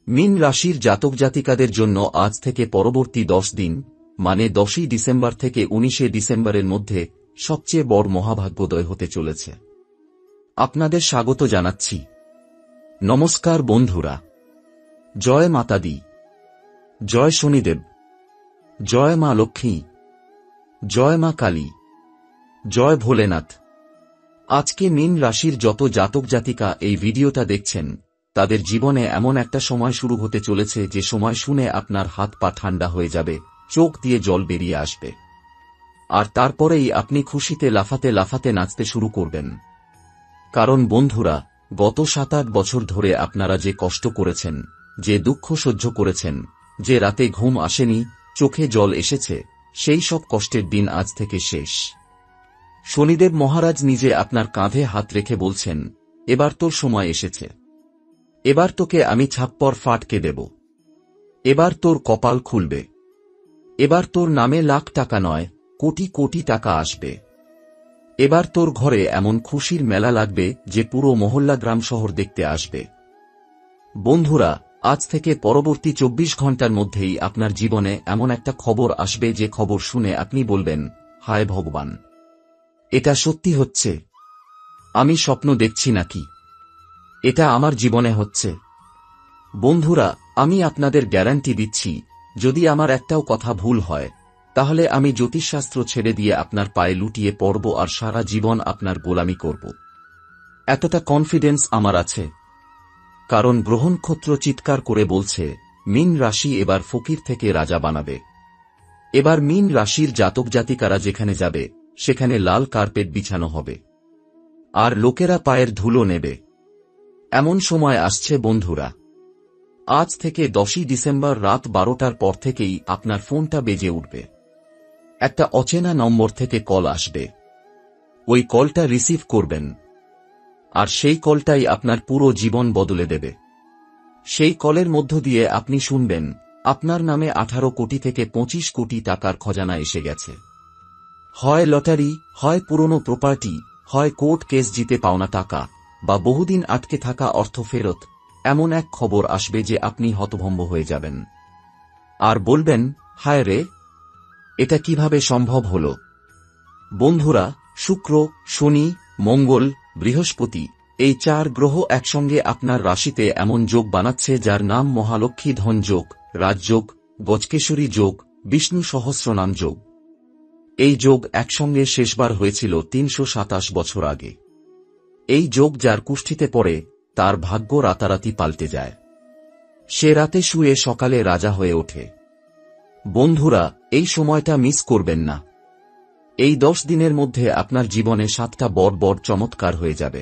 মীন রাশির জাতক জাতিকাদের জন্য আজ থেকে পরবর্তী 10 দিন মানে 10ই ডিসেম্বর থেকে 19শে ডিসেম্বরের মধ্যে সবচেয়ে বড় মহাভাগ্যোদয় হতে চলেছে। আপনাদের স্বাগত জানাচ্ছি। নমস্কার বন্ধুরা। জয় মাতা দি, জয় শনিদেব, জয় মা লক্ষ্মী, জয় মা কালী, জয় ভোলেনাথ। আজকে মীন রাশির যত জাতক জাতিকা এই ভিডিওটা দেখছেন তাদের জীবনে এমন একটা সময় শুরু হতে চলেছে যে সময় শুনে আপনার হাত পা ঠান্ডা হয়ে যাবে, চোখ দিয়ে জল বেরিয়ে আসবে, আর তারপরেই আপনি খুশিতে লাফাতে লাফাতে নাচতে শুরু করবেন। কারণ বন্ধুরা, গত 7-8 বছর ধরে আপনারা যে কষ্ট করেছেন, যে দুঃখ সহ্য করেছেন, যে রাতে ঘুম আসেনি, চোখে জল এসেছে, সেই সব কষ্টের দিন আজ থেকে শেষ। শনিদেব মহারাজ নিজে আপনার কাঁধে হাত রেখে বলছেন, এবার তোর সময় এসেছে। এবার তোকে আমি ছাপ্পর ফাটকে দেব। এবার তোর কপাল খুলবে। এবার তোর নামে লাখ টাকা নয়, কোটি কোটি টাকা আসবে। এবার তোর ঘরে এমন খুশির মেলা লাগবে যে পুরো মহল্লা গ্রাম শহর দেখতে আসবে। বন্ধুরা, আজ থেকে পরবর্তী 24 ঘন্টার মধ্যেই আপনার জীবনে এমন একটা খবর আসবে যে খবর শুনে আপনি বলবেন, হায় ভগবান, এটা সত্যি হচ্ছে। আমি স্বপ্ন দেখছি নাকি? এটা আমার জীবনে হচ্ছে। বন্ধুরা, আমি আপনাদের গ্যারান্টি দিচ্ছি, যদি আমার একটাও কথা ভুল হয় তাহলে আমি জ্যোতিষশাস্ত্র ছেড়ে দিয়ে আপনার পায়ে লুটিয়ে পড়ব আর সারা জীবন আপনার গোলামি করব। এতটা কনফিডেন্স আমার আছে। কারণ গ্রহ নক্ষত্র চিৎকার করে বলছে, মীন রাশি এবার ফকির থেকে রাজা বানাবে। এবার মীন রাশির জাতক জাতিকারা যেখানে যাবে সেখানে লাল কার্পেট বিছানো হবে, আর লোকেরা পায়ের ধুলো নেবে। এমন সময় আসছে বন্ধুরা। আজ থেকে 10ই ডিসেম্বর রাত 12টার পর থেকেই আপনার ফোনটা বেজে উঠবে। একটা অচেনা নম্বর থেকে কল আসবে। ওই কলটা রিসিভ করবেন, আর সেই কলটাই আপনার পুরো জীবন বদলে দেবে। সেই কলের মধ্য দিয়ে আপনি শুনবেন, আপনার নামে 18 কোটি থেকে 25 কোটি টাকার খজানা এসে গেছে। হয় লটারি, হয় পুরনো প্রপার্টি, হয় কোর্ট কেস জিতে পাওনা টাকা, বা বহুদিন আটকে থাকা অর্থ ফেরত। এমন এক খবর আসবে যে আপনি হতভম্ব হয়ে যাবেন আর বলবেন, হায় রে, এটা কিভাবে সম্ভব হল? বন্ধুরা, শুক্র, শনি, মঙ্গল, বৃহস্পতি, এই 4 গ্রহ একসঙ্গে আপনার রাশিতে এমন যোগ বানাচ্ছে যার নাম মহালক্ষ্মী ধন যোগ, রাজযোগ, গজকেশরী যোগ, বিষ্ণু সহস্রনাম যোগ। এই যোগ একসঙ্গে শেষবার হয়েছিল 327 বছর আগে। এই যোগ যার কুষ্ঠিতে পড়ে তার ভাগ্য রাতারাতি পাল্টে যায়। সে রাতে শুয়ে সকালে রাজা হয়ে ওঠে। বন্ধুরা, এই সময়টা মিস করবেন না। এই 10 দিনের মধ্যে আপনার জীবনে 7টা বড় বড় চমৎকার হয়ে যাবে।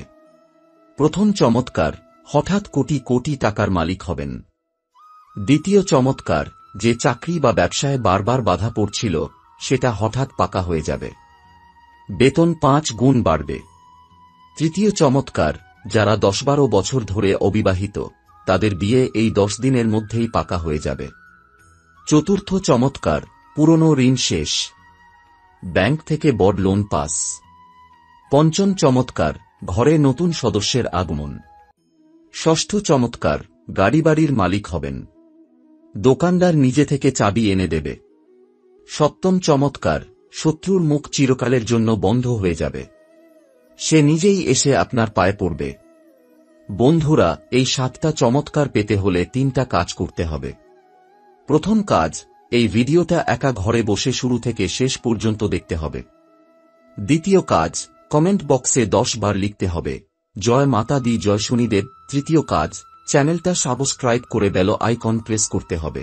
প্রথম চমৎকার, হঠাৎ কোটি কোটি টাকার মালিক হবেন। দ্বিতীয় চমৎকার, যে চাকরি বা ব্যবসায় বারবার বাধা পড়ছিল সেটা হঠাৎ পাকা হয়ে যাবে। বেতন 5 গুণ বাড়বে। তৃতীয় চমৎকার, যারা 10-12 বছর ধরে অবিবাহিত তাদের বিয়ে এই 10 দিনের মধ্যেই পাকা হয়ে যাবে। চতুর্থ চমৎকার, পুরনো ঋণ শেষ। ব্যাংক থেকে বড় লোন পাস। পঞ্চম চমৎকার, ঘরে নতুন সদস্যের আগমন। ষষ্ঠ চমৎকার, গাড়ি বাড়ির মালিক হবেন। দোকানদার নিজে থেকে চাবি এনে দেবে। সপ্তম চমৎকার, শত্রুর মুখ চিরকালের জন্য বন্ধ হয়ে যাবে। সে নিজেই এসে আপনার পায়ে পড়বে। বন্ধুরা, এই 7টা চমৎকার পেতে হলে 3টা কাজ করতে হবে। প্রথম কাজ, এই ভিডিওটা একা ঘরে বসে শুরু থেকে শেষ পর্যন্ত দেখতে হবে। দ্বিতীয় কাজ, কমেন্ট বক্সে 10 বার লিখতে হবে, জয় মাতা দি, জয় শনিদেব। তৃতীয় কাজ, চ্যানেলটা সাবস্ক্রাইব করে বেল আইকন প্রেস করতে হবে,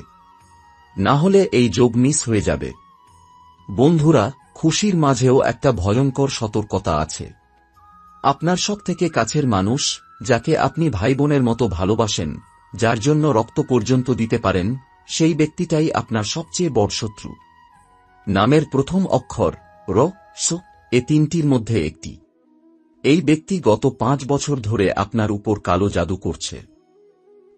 না হলে এই যোগ মিস হয়ে যাবে। বন্ধুরা, খুশির মাঝেও একটা ভয়ঙ্কর সতর্কতা আছে। আপনার সবথেকে কাছের মানুষ, যাকে আপনি ভাই বোনের মতো ভালোবাসেন, যার জন্য রক্ত পর্যন্ত দিতে পারেন, সেই ব্যক্তিটাই আপনার সবচেয়ে বড় শত্রু। নামের প্রথম অক্ষর র, স, এ 3টির মধ্যে একটি। এই ব্যক্তি গত 5 বছর ধরে আপনার উপর কালো জাদু করছে,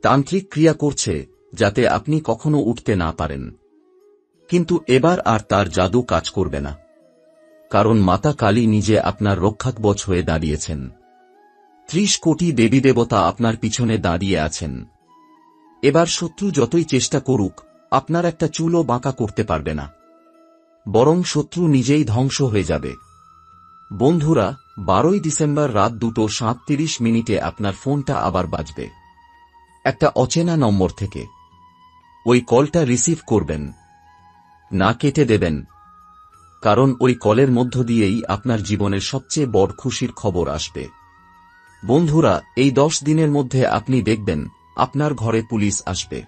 তান্ত্রিক ক্রিয়া করছে, যাতে আপনি কখনো উঠতে না পারেন। কিন্তু এবার আর তার জাদু কাজ করবে না, কারণ মাতা কালী নিজে আপনার রক্ষাকবচ হয়ে দাঁড়িয়েছেন। 30 কোটি দেবী দেবতা আপনার পিছনে দাঁড়িয়ে আছেন। এবার শত্রু যতই চেষ্টা করুক আপনার একটা চুলও বাঁকা করতে পারবে না, বরং শত্রু নিজেই ধ্বংস হয়ে যাবে। বন্ধুরা, 12ই ডিসেম্বর রাত 2:37 আপনার ফোনটা আবার বাজবে, একটা অচেনা নম্বর থেকে। ওই কলটা রিসিভ করবেন না, কেটে দেবেন, কারণ ওই কলের মধ্য দিয়েই আপনার জীবনের সবচেয়ে বড় খুশির খবর আসবে। বন্ধুরা, এই 10 দিনের মধ্যে আপনি দেখবেন আপনার ঘরে পুলিশ আসবে,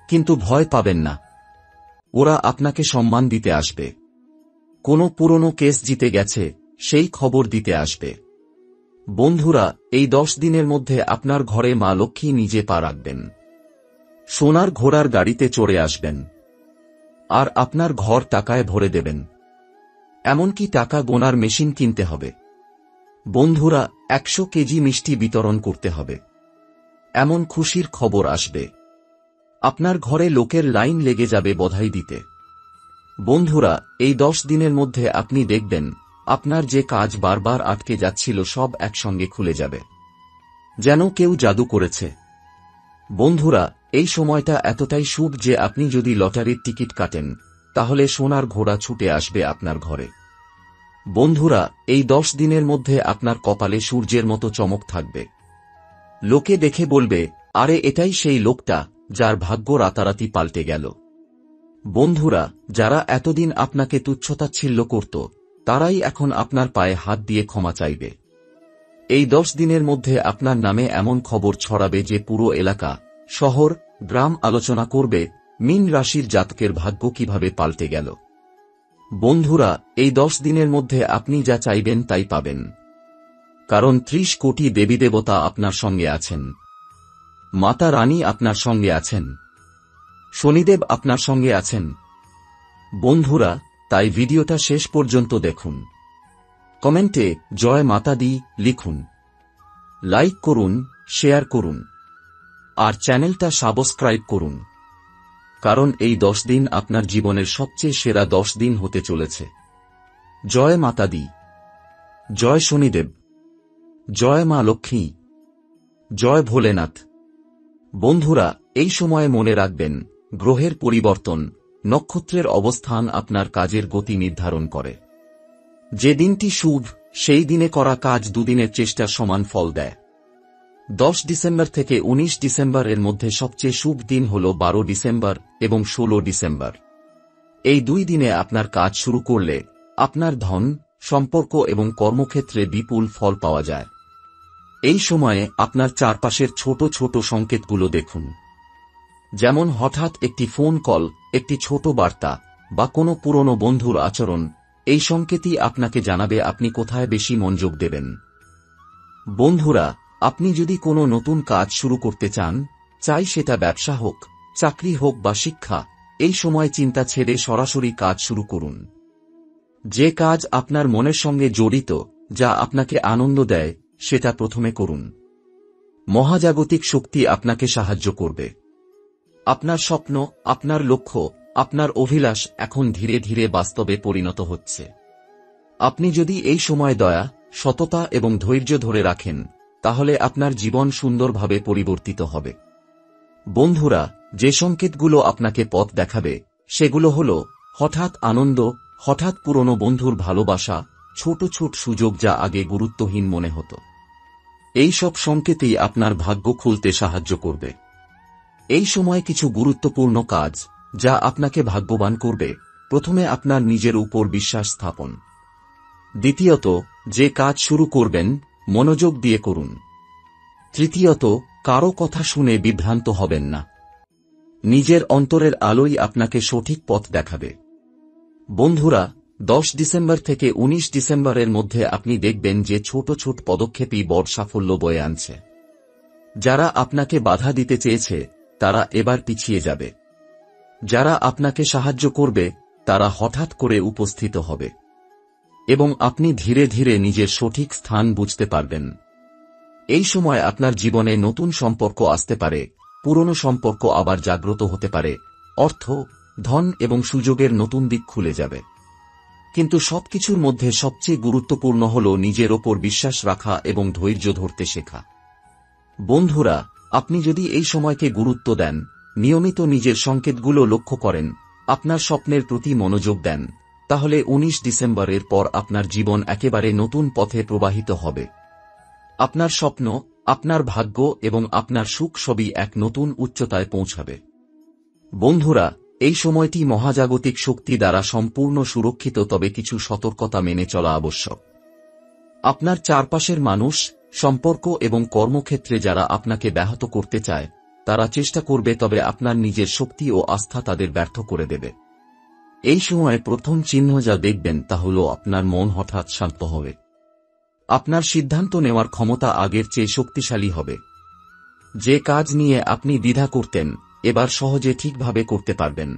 কিন্তু ভয় পাবেন না, ওরা আপনাকে সম্মান দিতে আসবে। কোনো পুরনো কেস জিতে গেছে সেই খবর দিতে আসবে। বন্ধুরা, এই 10 দিনের মধ্যে আপনার ঘরে মা লক্ষ্মী নিজে পা রাখবেন, সোনার ঘোড়ার গাড়িতে চড়ে আসবেন, আর আপনার ঘর টাকায় ভরে দেবেন। এমনকি টাকা গোনার মেশিন কিনতে হবে। বন্ধুরা, 100 কেজি মিষ্টি বিতরণ করতে হবে, এমন খুশির খবর আসবে। আপনার ঘরে লোকের লাইন লেগে যাবে বধাই দিতে। বন্ধুরা, এই 10 দিনের মধ্যে আপনি দেখবেন আপনার যে কাজ বারবার আটকে যাচ্ছিল সব একসঙ্গে খুলে যাবে, যেন কেউ জাদু করেছে। বন্ধুরা, এই সময়টা এতটাই শুভ যে আপনি যদি লটারির টিকিট কাটেন তাহলে সোনার ঘোড়া ছুটে আসবে আপনার ঘরে। বন্ধুরা, এই 10 দিনের মধ্যে আপনার কপালে সূর্যের মতো চমক থাকবে। লোকে দেখে বলবে, আরে এটাই সেই লোকটা যার ভাগ্য রাতারাতি পাল্টে গেল। বন্ধুরা, যারা এতদিন আপনাকে তুচ্ছতাচ্ছিল্য করত তারাই এখন আপনার পায়ে হাত দিয়ে ক্ষমা চাইবে। এই 10 দিনের মধ্যে আপনার নামে এমন খবর ছড়াবে যে পুরো এলাকা, শহর, গ্রাম আলোচনা করবে মীন রাশির জাতকের ভাগ্য কিভাবে পাল্টে গেল। বন্ধুরা, এই 10 দিনের মধ্যে আপনি যা চাইবেন তাই পাবেন, কারণ 30 কোটি দেবীদেবতা আপনার সঙ্গে আছেন, মাতা রানী আপনার সঙ্গে আছেন, শনিদেব আপনার সঙ্গে আছেন। বন্ধুরা, তাই ভিডিওটা শেষ পর্যন্ত দেখুন, কমেন্টে জয় মাতা দি লিখুন, লাইক করুন, শেয়ার করুন, আর চ্যানেলটা সাবস্ক্রাইব করুন, কারণ এই 10 দিন আপনার জীবনের সবচেয়ে সেরা 10 দিন হতে চলেছে। জয় মাতা দি, জয় শনিদেব, জয় মা লক্ষ্মী, জয় ভোলেনাথ। বন্ধুরা, এই সময়ে মনে রাখবেন গ্রহের পরিবর্তন, নক্ষত্রের অবস্থান আপনার কাজের গতি নির্ধারণ করে। যে দিনটি শুভ সেই দিনে করা কাজ দুদিনের চেষ্টার সমান ফল দেয়। 10 ডিসেম্বর থেকে 19 ডিসেম্বর এর মধ্যে সবচেয়ে শুভ দিন হল 12 ডিসেম্বর এবং 16 ডিসেম্বর। এই 2 দিনে আপনার কাজ শুরু করলে আপনার ধন, সম্পর্ক এবং কর্মক্ষেত্রে বিপুল ফল পাওয়া যায়। এই সময়ে আপনার চারপাশের ছোট ছোট সংকেতগুলো দেখুন, যেমন হঠাৎ একটি ফোন কল, একটি ছোট বার্তা বা কোনো পুরনো বন্ধুর আচরণ। এই সংকেতই আপনাকে জানাবে আপনি কোথায় বেশি মনোযোগ দেবেন। বন্ধুরা, আপনি যদি কোনো নতুন কাজ শুরু করতে চান, চাই সেটা ব্যবসা হোক, চাকরি হোক বা শিক্ষা, এই সময় চিন্তা ছেড়ে সরাসরি কাজ শুরু করুন। যে কাজ আপনার মনের সঙ্গে জড়িত, যা আপনাকে আনন্দ দেয়, সেটা প্রথমে করুন। মহাজাগতিক শক্তি আপনাকে সাহায্য করবে। আপনার স্বপ্ন, আপনার লক্ষ্য, আপনার অভিলাষ এখন ধীরে ধীরে বাস্তবে পরিণত হচ্ছে। আপনি যদি এই সময় দয়া, সততা এবং ধৈর্য ধরে রাখেন, তাহলে আপনার জীবন সুন্দরভাবে পরিবর্তিত হবে। বন্ধুরা, যে সংকেতগুলো আপনাকে পথ দেখাবে সেগুলো হল হঠাৎ আনন্দ, হঠাৎ পুরনো বন্ধুর ভালোবাসা, ছোট ছোট সুযোগ যা আগে গুরুত্বহীন মনে হতো। এই সব সংকেতই আপনার ভাগ্য খুলতে সাহায্য করবে। এই সময় কিছু গুরুত্বপূর্ণ কাজ যা আপনাকে ভাগ্যবান করবে। প্রথমে আপনার নিজের উপর বিশ্বাস স্থাপন। দ্বিতীয়ত, যে কাজ শুরু করবেন মনোযোগ দিয়ে করুন। তৃতীয়ত, কারো কথা শুনে বিভ্রান্ত হবেন না। নিজের অন্তরের আলোই আপনাকে সঠিক পথ দেখাবে। বন্ধুরা, 10 ডিসেম্বর থেকে 19 ডিসেম্বরের মধ্যে আপনি দেখবেন যে ছোট ছোট পদক্ষেপই বড় সাফল্য বয়ে আনছে। যারা আপনাকে বাধা দিতে চেয়েছে তারা এবার পিছিয়ে যাবে। যারা আপনাকে সাহায্য করবে তারা হঠাৎ করে উপস্থিত হবে, এবং আপনি ধীরে ধীরে নিজের সঠিক স্থান বুঝতে পারবেন। এই সময় আপনার জীবনে নতুন সম্পর্ক আসতে পারে, পুরনো সম্পর্ক আবার জাগ্রত হতে পারে, অর্থ, ধন এবং সুযোগের নতুন দিক খুলে যাবে। কিন্তু সবকিছুর মধ্যে সবচেয়ে গুরুত্বপূর্ণ হল নিজের ওপর বিশ্বাস রাখা এবং ধৈর্য ধরতে শেখা। বন্ধুরা, আপনি যদি এই সময়কে গুরুত্ব দেন, নিয়মিত নিজের সংকেতগুলো লক্ষ্য করেন, আপনার স্বপ্নের প্রতি মনোযোগ দেন, তাহলে 19 ডিসেম্বরের পর আপনার জীবন একেবারে নতুন পথে প্রবাহিত হবে। আপনার স্বপ্ন, আপনার ভাগ্য এবং আপনার সুখ সবই এক নতুন উচ্চতায় পৌঁছাবে। বন্ধুরা, এই সময়টি মহাজাগতিক শক্তি দ্বারা সম্পূর্ণ সুরক্ষিত, তবে কিছু সতর্কতা মেনে চলা আবশ্যক। আপনার চারপাশের মানুষ, সম্পর্ক এবং কর্মক্ষেত্রে যারা আপনাকে ব্যাহত করতে চায়, তারা চেষ্টা করবে, তবে আপনার নিজের শক্তি ও আস্থা তাদের ব্যর্থ করে দেবে। এই সময়ে প্রথম চিহ্ন যা দেখবেন তা হল আপনার মন হঠাৎ শান্ত হবে। আপনার সিদ্ধান্ত নেওয়ার ক্ষমতা আগের চেয়ে শক্তিশালী হবে। যে কাজ নিয়ে আপনি দ্বিধা করতেন, এবার সহজে ঠিকভাবে করতে পারবেন।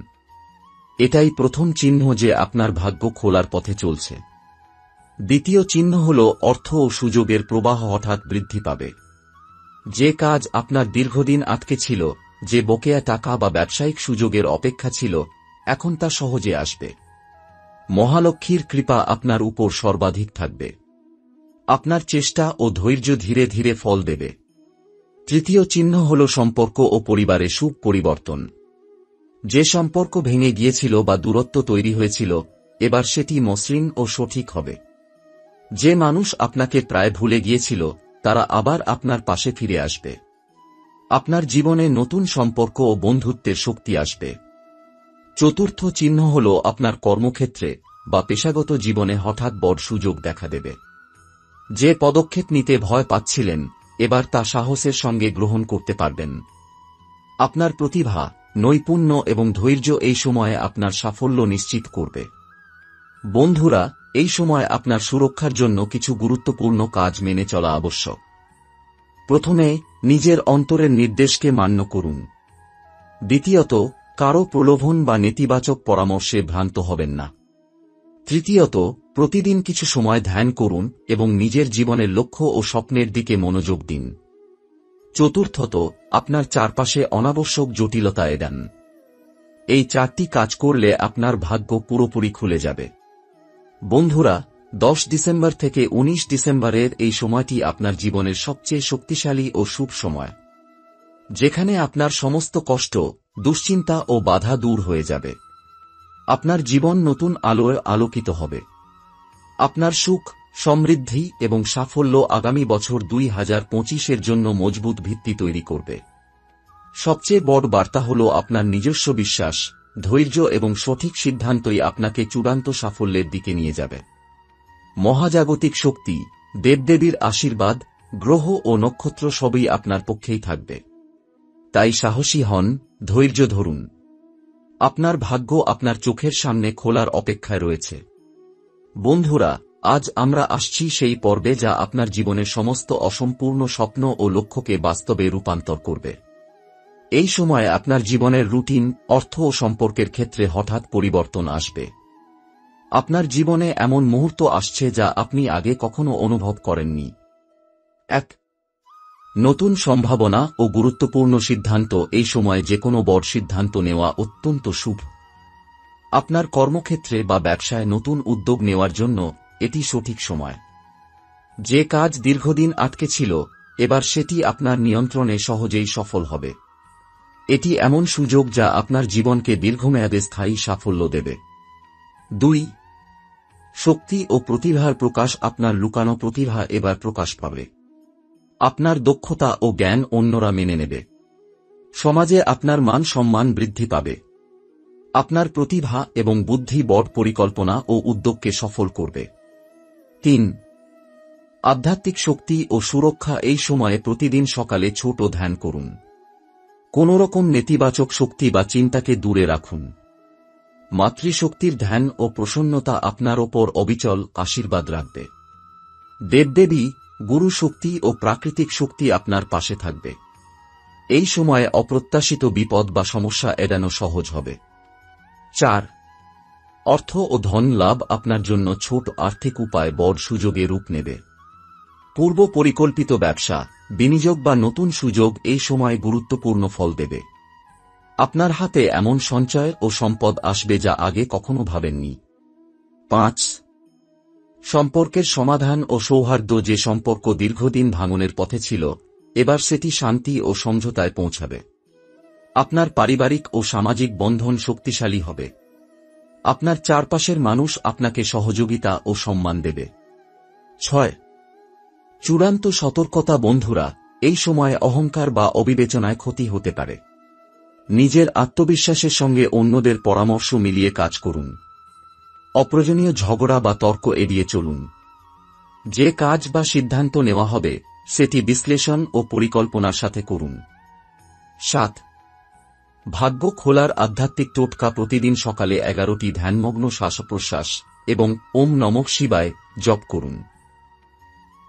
এটাই প্রথম চিহ্ন যে আপনার ভাগ্য খোলার পথে চলছে। দ্বিতীয় চিহ্ন হল অর্থ ও সুযোগের প্রবাহ হঠাৎ বৃদ্ধি পাবে। যে কাজ আপনার দীর্ঘদিন আটকে ছিল, যে বকেয়া টাকা বা ব্যবসায়িক সুযোগের অপেক্ষা ছিল, এখন তা সহজে আসবে। মহালক্ষ্মীর কৃপা আপনার উপর সর্বাধিক থাকবে। আপনার চেষ্টা ও ধৈর্য ধীরে ধীরে ফল দেবে। তৃতীয় চিহ্ন হল সম্পর্ক ও পরিবারে সুখ পরিবর্তন। যে সম্পর্ক ভেঙে গিয়েছিল বা দূরত্ব তৈরি হয়েছিল, এবার সেটি মসৃণ ও সঠিক হবে। যে মানুষ আপনাকে প্রায় ভুলে গিয়েছিল, তারা আবার আপনার পাশে ফিরে আসবে। আপনার জীবনে নতুন সম্পর্ক ও বন্ধুত্বের শক্তি আসবে। চতুর্থ চিহ্ন হল আপনার কর্মক্ষেত্রে বা পেশাগত জীবনে হঠাৎ বড় সুযোগ দেখা দেবে। যে পদক্ষেপ নিতে ভয় পাচ্ছিলেন, এবার তা সাহসের সঙ্গে গ্রহণ করতে পারবেন। আপনার প্রতিভা, নৈপুণ্য এবং ধৈর্য এই সময়ে আপনার সাফল্য নিশ্চিত করবে। বন্ধুরা, এই সময় আপনার সুরক্ষার জন্য কিছু গুরুত্বপূর্ণ কাজ মেনে চলা আবশ্যক। প্রথমে, নিজের অন্তরের নির্দেশকে মান্য করুন। দ্বিতীয়ত, কারো প্রলোভন বা নেতিবাচক পরামর্শে ভ্রান্ত হবেন না। তৃতীয়ত, প্রতিদিন কিছু সময় ধ্যান করুন এবং নিজের জীবনের লক্ষ্য ও স্বপ্নের দিকে মনোযোগ দিন। চতুর্থত, আপনার চারপাশে অনাবশ্যক জটিলতা এড়ান। এই চারটি কাজ করলে আপনার ভাগ্য পুরোপুরি খুলে যাবে। বন্ধুরা, 10 ডিসেম্বর থেকে 19 ডিসেম্বরের এই সময়টি আপনার জীবনের সবচেয়ে শক্তিশালী ও শুভ সময়, যেখানে আপনার সমস্ত কষ্ট, দুশ্চিন্তা ও বাধা দূর হয়ে যাবে। আপনার জীবন নতুন আলোয় আলোকিত হবে। আপনার সুখ, সমৃদ্ধি এবং সাফল্য আগামী বছর 2025-এর জন্য মজবুত ভিত্তি তৈরি করবে। সবচেয়ে বড় বার্তা হল আপনার নিজস্ব বিশ্বাস, ধৈর্য এবং সঠিক সিদ্ধান্তই আপনাকে চূড়ান্ত সাফল্যের দিকে নিয়ে যাবে। মহাজাগতিক শক্তি, দেবদেবীর আশীর্বাদ, গ্রহ ও নক্ষত্র সবই আপনার পক্ষেই থাকবে। তাই সাহসী হন, ধৈর্য ধরুন। আপনার ভাগ্য আপনার চোখের সামনে খোলার অপেক্ষায় রয়েছে। বন্ধুরা, আজ আমরা আসছি সেই পর্বে যা আপনার জীবনের সমস্ত অসম্পূর্ণ স্বপ্ন ও লক্ষ্যকে বাস্তবে রূপান্তর করবে। এই সময় আপনার জীবনের রুটিন, অর্থ ও সম্পর্কের ক্ষেত্রে হঠাৎ পরিবর্তন আসবে। আপনার জীবনে এমন মুহূর্ত আসছে যা আপনি আগে কখনো অনুভব করেননি। এক, নতুন সম্ভাবনা ও গুরুত্বপূর্ণ সিদ্ধান্ত। এই সময়ে যেকোনো বড় সিদ্ধান্ত নেওয়া অত্যন্ত শুভ। আপনার কর্মক্ষেত্রে বা ব্যবসায় নতুন উদ্যোগ নেওয়ার জন্য এটি সঠিক সময়। যে কাজ দীর্ঘদিন আটকে ছিল, এবার সেটি আপনার নিয়ন্ত্রণে সহজেই সফল হবে। এটি এমন সুযোগ যা আপনার জীবনকে দীর্ঘমেয়াদে স্থায়ী সাফল্য দেবে। 2, শক্তি ও প্রতিভার প্রকাশ। আপনার লুকানো প্রতিভা এবার প্রকাশ পাবে। আপনার দক্ষতা ও জ্ঞান অন্যরা মেনে নেবে। সমাজে আপনার মান সম্মান বৃদ্ধি পাবে। আপনার প্রতিভা এবং বুদ্ধি বড় পরিকল্পনা ও উদ্যোগকে সফল করবে। 3, আধ্যাত্মিক শক্তি ও সুরক্ষা। এই সময়ে প্রতিদিন সকালে ছোট ধ্যান করুন। কোনরকম নেতিবাচক শক্তি বা চিন্তাকে দূরে রাখুন। মাতৃশক্তির ধ্যান ও প্রসন্নতা আপনার ওপর অবিচল আশীর্বাদ রাখবে। দেবদেবী, গুরু শক্তি ও প্রাকৃতিক শক্তি আপনার পাশে থাকবে। এই সময়ে অপ্রত্যাশিত বিপদ বা সমস্যা এড়ানো সহজ হবে। 4, অর্থ ও ধন লাভ। আপনার জন্য ছোট আর্থিক উপায় বড় সুযোগে রূপ নেবে। পূর্ব পরিকল্পিত ব্যবসা, বিনিয়োগ বা নতুন সুযোগ এই সময় গুরুত্বপূর্ণ ফল দেবে। আপনার হাতে এমন সঞ্চয় ও সম্পদ আসবে যা আগে কখনো ভাবেননি। 5, সম্পর্কের সমাধান ও সৌহার্দ্য। যে সম্পর্ক দীর্ঘদিন ভাঙনের পথে ছিল, এবার সেটি শান্তি ও সমঝোতায় পৌঁছাবে। আপনার পারিবারিক ও সামাজিক বন্ধন শক্তিশালী হবে। আপনার চারপাশের মানুষ আপনাকে সহযোগিতা ও সম্মান দেবে। 6. চূড়ান্ত সতর্কতা। বন্ধুরা, এই সময় অহংকার বা অবিবেচনায় ক্ষতি হতে পারে। নিজের আত্মবিশ্বাসের সঙ্গে অন্যদের পরামর্শ মিলিয়ে কাজ করুন। অপ্রয়োজনীয় ঝগড়া বা তর্ক এড়িয়ে চলুন। যে কাজ বা সিদ্ধান্ত নেওয়া হবে সেটি বিশ্লেষণ ও পরিকল্পনার সাথে করুন। 7. ভাগ্য খোলার আধ্যাত্মিক টোটকা। প্রতিদিন সকালে 11টি ধ্যানমগ্ন শ্বাসপ্রশ্বাস এবং ওম নমঃ শিবায় জপ করুন।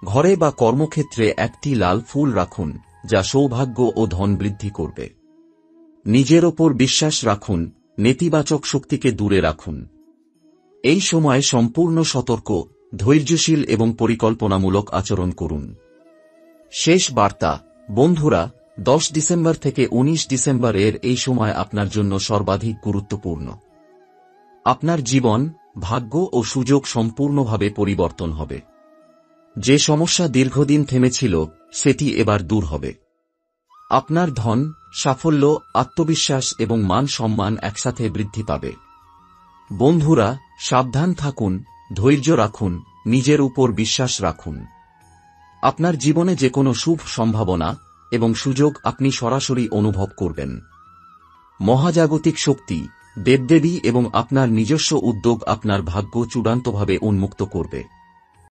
ঘরে বা কর্মক্ষেত্রে একটি লাল ফুল রাখুন, যা সৌভাগ্য ও ধন বৃদ্ধি করবে। নিজের ওপর বিশ্বাস রাখুন, নেতিবাচক শক্তিকে দূরে রাখুন। এই সময় সম্পূর্ণ সতর্ক, ধৈর্যশীল এবং পরিকল্পনামূলক আচরণ করুন। শেষ বার্তা। বন্ধুরা, 10 ডিসেম্বর থেকে 19 ডিসেম্বর এর এই সময় আপনার জন্য সর্বাধিক গুরুত্বপূর্ণ। আপনার জীবন, ভাগ্য ও সুযোগ সম্পূর্ণভাবে পরিবর্তন হবে। যে সমস্যা দীর্ঘদিন থেমেছিল সেটি এবার দূর হবে। আপনার ধন, সাফল্য, আত্মবিশ্বাস এবং মান সম্মান একসাথে বৃদ্ধি পাবে। বন্ধুরা, সাবধান থাকুন, ধৈর্য রাখুন, নিজের উপর বিশ্বাস রাখুন। আপনার জীবনে যে কোনো শুভ সম্ভাবনা এবং সুযোগ আপনি সরাসরি অনুভব করবেন। মহাজাগতিক শক্তি, দেবদেবী এবং আপনার নিজস্ব উদ্যোগ আপনার ভাগ্য চূড়ান্তভাবে উন্মুক্ত করবে।